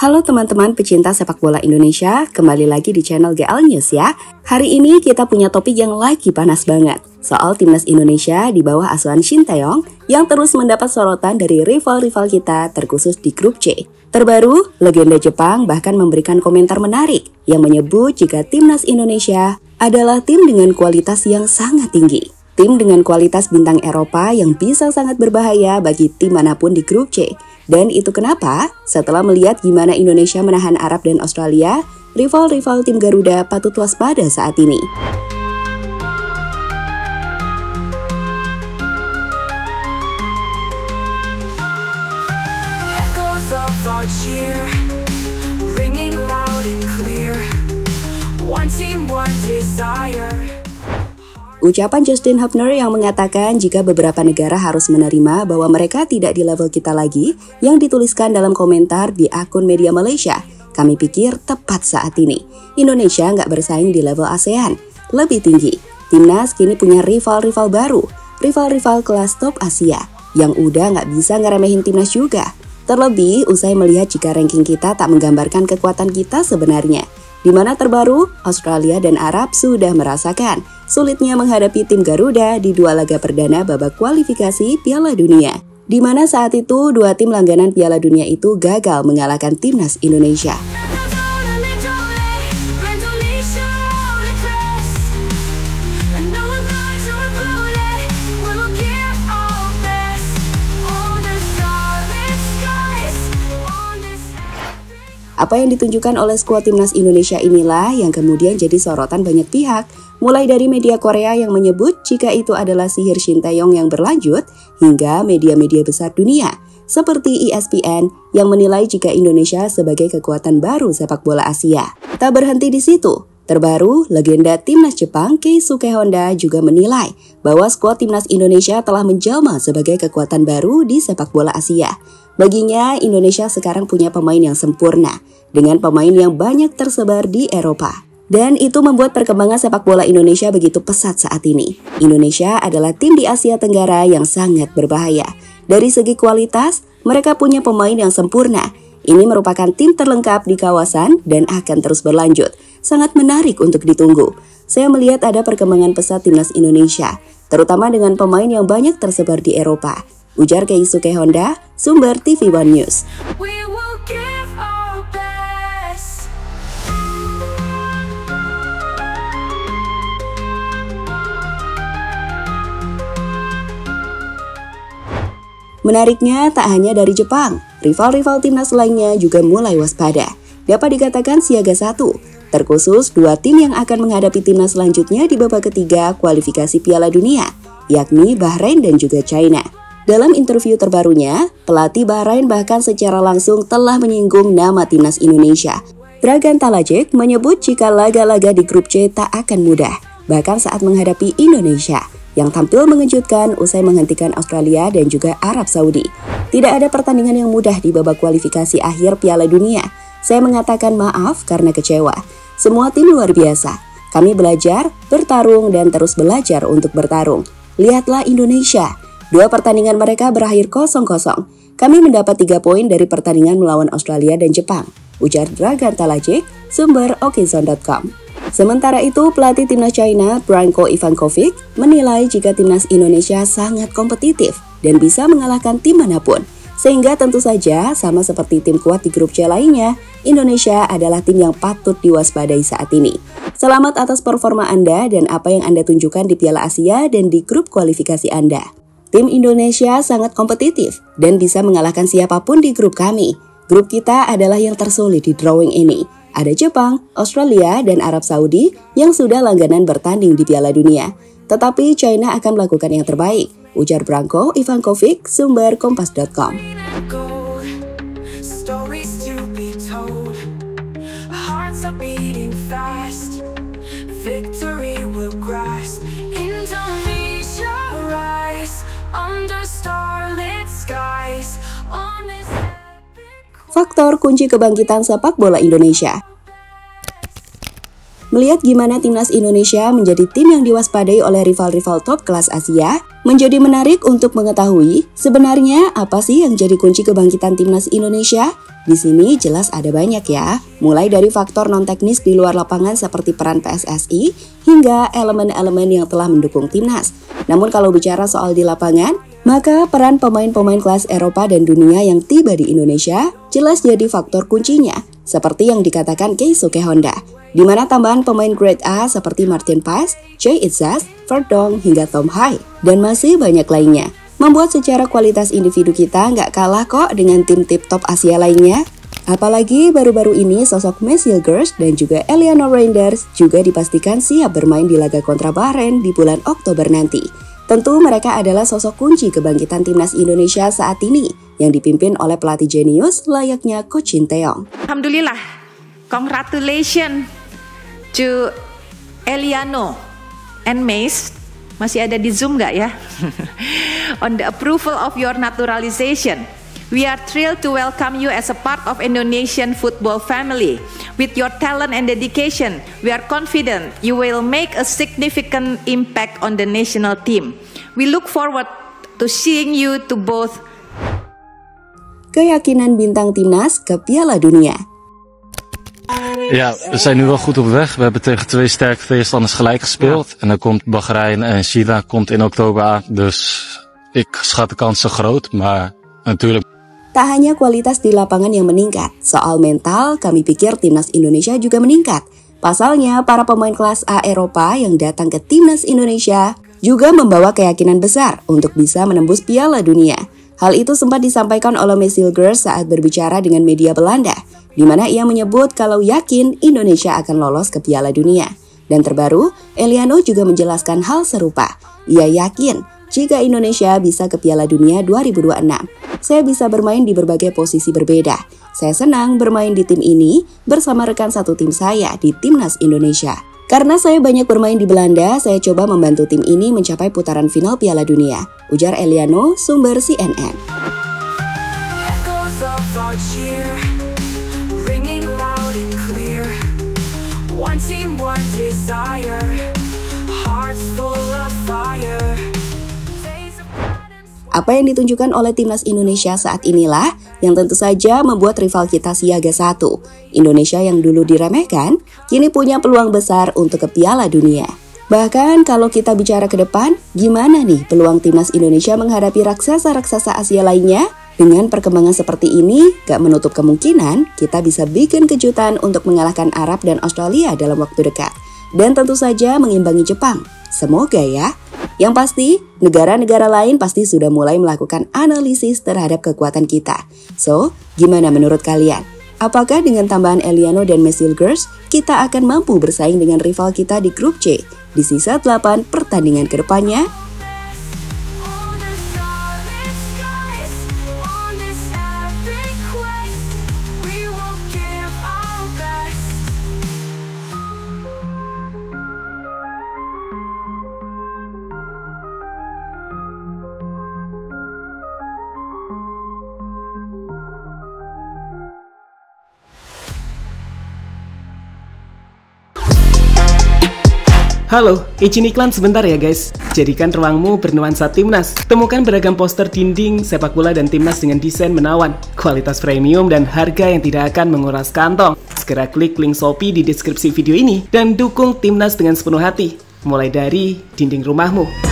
Halo teman-teman pecinta sepak bola Indonesia, kembali lagi di channel GL News ya. Hari ini kita punya topik yang lagi panas banget, soal timnas Indonesia di bawah asuhan Shin Tae-yong yang terus mendapat sorotan dari rival-rival kita terkhusus di grup C. Terbaru, legenda Jepang bahkan memberikan komentar menarik yang menyebut jika timnas Indonesia adalah tim dengan kualitas yang sangat tinggi. Tim dengan kualitas bintang Eropa yang bisa sangat berbahaya bagi tim manapun di grup C. Dan itu kenapa? Setelah melihat gimana Indonesia menahan Arab dan Australia, rival-rival tim Garuda patut waspada saat ini. Ucapan Justin Hubner yang mengatakan jika beberapa negara harus menerima bahwa mereka tidak di level kita lagi yang dituliskan dalam komentar di akun media Malaysia, kami pikir tepat saat ini. Indonesia nggak bersaing di level ASEAN, lebih tinggi. Timnas kini punya rival-rival baru, rival-rival kelas top Asia, yang udah nggak bisa ngeremehin timnas juga. Terlebih usai melihat jika ranking kita tak menggambarkan kekuatan kita sebenarnya. Di mana terbaru, Australia dan Arab sudah merasakan sulitnya menghadapi tim Garuda di dua laga perdana babak kualifikasi Piala Dunia. Di mana saat itu dua tim langganan Piala Dunia itu gagal mengalahkan timnas Indonesia. Apa yang ditunjukkan oleh skuad timnas Indonesia inilah yang kemudian jadi sorotan banyak pihak, mulai dari media Korea yang menyebut jika itu adalah sihir Shin Tae-yong yang berlanjut, hingga media-media besar dunia, seperti ESPN yang menilai jika Indonesia sebagai kekuatan baru sepak bola Asia. Tak berhenti di situ, terbaru legenda timnas Jepang Keisuke Honda juga menilai bahwa skuad timnas Indonesia telah menjelma sebagai kekuatan baru di sepak bola Asia. Baginya, Indonesia sekarang punya pemain yang sempurna, dengan pemain yang banyak tersebar di Eropa. Dan itu membuat perkembangan sepak bola Indonesia begitu pesat saat ini. Indonesia adalah tim di Asia Tenggara yang sangat berbahaya. Dari segi kualitas, mereka punya pemain yang sempurna. Ini merupakan tim terlengkap di kawasan dan akan terus berlanjut. Sangat menarik untuk ditunggu. Saya melihat ada perkembangan pesat timnas Indonesia, terutama dengan pemain yang banyak tersebar di Eropa. Ujar Keisuke Honda, sumber TV One News. Menariknya, tak hanya dari Jepang, rival-rival timnas lainnya juga mulai waspada. Dapat dikatakan siaga satu, terkhusus dua tim yang akan menghadapi timnas selanjutnya di babak ketiga kualifikasi Piala Dunia, yakni Bahrain dan juga China. Dalam interview terbarunya, pelatih Bahrain bahkan secara langsung telah menyinggung nama timnas Indonesia. Dragan Talajik menyebut jika laga-laga di grup C tak akan mudah, bahkan saat menghadapi Indonesia, yang tampil mengejutkan usai menghentikan Australia dan juga Arab Saudi. Tidak ada pertandingan yang mudah di babak kualifikasi akhir Piala Dunia. Saya mengatakan maaf karena kecewa. Semua tim luar biasa. Kami belajar, bertarung, dan terus belajar untuk bertarung. Lihatlah Indonesia. Dua pertandingan mereka berakhir 0-0. Kami mendapat 3 poin dari pertandingan melawan Australia dan Jepang, ujar Dragan Talajik, sumber Okizon.com. Sementara itu, pelatih timnas China, Branko Ivankovic, menilai jika timnas Indonesia sangat kompetitif dan bisa mengalahkan tim manapun. Sehingga tentu saja, sama seperti tim kuat di grup C lainnya, Indonesia adalah tim yang patut diwaspadai saat ini. Selamat atas performa Anda dan apa yang Anda tunjukkan di Piala Asia dan di grup kualifikasi Anda. Tim Indonesia sangat kompetitif dan bisa mengalahkan siapapun di grup kami. Grup kita adalah yang tersulit di drawing ini. Ada Jepang, Australia, dan Arab Saudi yang sudah langganan bertanding di Piala Dunia. Tetapi China akan melakukan yang terbaik, ujar Branko Ivankovic, sumber Kompas.com. Faktor kunci kebangkitan sepak bola Indonesia. Melihat gimana timnas Indonesia menjadi tim yang diwaspadai oleh rival-rival top kelas Asia, menjadi menarik untuk mengetahui sebenarnya apa sih yang jadi kunci kebangkitan timnas Indonesia? Di sini jelas ada banyak ya, mulai dari faktor non-teknis di luar lapangan seperti peran PSSI, hingga elemen-elemen yang telah mendukung timnas. Namun kalau bicara soal di lapangan, maka peran pemain-pemain kelas Eropa dan dunia yang tiba di Indonesia jelas jadi faktor kuncinya, seperti yang dikatakan Keisuke Honda, di mana tambahan pemain grade A seperti Martin Paes, Choi Itzas, Verdong, hingga Tom Hai, dan masih banyak lainnya, membuat secara kualitas individu kita nggak kalah kok dengan tim tip top Asia lainnya. Apalagi baru-baru ini sosok Messil Girls dan juga Eleanor Reinders juga dipastikan siap bermain di laga kontra Bahrain di bulan Oktober nanti. Tentu mereka adalah sosok kunci kebangkitan timnas Indonesia saat ini yang dipimpin oleh pelatih jenius layaknya Coach Shin Tae-yong. Alhamdulillah, congratulations to Eliano and Mace. Masih ada di Zoom nggak ya? On the approval of your naturalization. We are thrilled to welcome you as a part of Indonesian football family. With your talent and dedication, we are confident you will make a significant impact on the national team. We look forward to seeing you to both. Keyakinan bintang timnas ke Piala Dunia. Ja, we zijn nu wel goed op weg. We hebben tegen 2 sterke tegenstanders gelijk gespeeld. En dan komt Bahrein en China komt in oktober aan. Dus ik schat de kansen groot, maar natuurlijk. Tak hanya kualitas di lapangan yang meningkat, soal mental kami pikir timnas Indonesia juga meningkat. Pasalnya, para pemain kelas A Eropa yang datang ke timnas Indonesia juga membawa keyakinan besar untuk bisa menembus Piala Dunia. Hal itu sempat disampaikan oleh Messil Girls saat berbicara dengan media Belanda, di mana ia menyebut kalau yakin Indonesia akan lolos ke Piala Dunia. Dan terbaru, Eliano juga menjelaskan hal serupa. Ia yakin jika Indonesia bisa ke Piala Dunia 2026. Saya bisa bermain di berbagai posisi berbeda. Saya senang bermain di tim ini bersama rekan satu tim saya di Timnas Indonesia. Karena saya banyak bermain di Belanda, saya coba membantu tim ini mencapai putaran final Piala Dunia, ujar Eliano, sumber CNN. Apa yang ditunjukkan oleh timnas Indonesia saat inilah yang tentu saja membuat rival kita siaga satu. Indonesia yang dulu diremehkan, kini punya peluang besar untuk ke Piala Dunia. Bahkan kalau kita bicara ke depan, gimana nih peluang timnas Indonesia menghadapi raksasa-raksasa Asia lainnya? Dengan perkembangan seperti ini, gak menutup kemungkinan kita bisa bikin kejutan untuk mengalahkan Arab dan Australia dalam waktu dekat. Dan tentu saja mengimbangi Jepang. Semoga ya. Yang pasti, negara-negara lain pasti sudah mulai melakukan analisis terhadap kekuatan kita. So, gimana menurut kalian? Apakah dengan tambahan Eliano dan Messil Girls, kita akan mampu bersaing dengan rival kita di grup C di sisa 8 pertandingan ke depannya? Halo, izin iklan sebentar ya guys. Jadikan ruangmu bernuansa timnas. Temukan beragam poster dinding, sepak bola dan timnas dengan desain menawan, kualitas premium dan harga yang tidak akan menguras kantong. Segera klik link Shopee di deskripsi video ini dan dukung timnas dengan sepenuh hati. Mulai dari dinding rumahmu.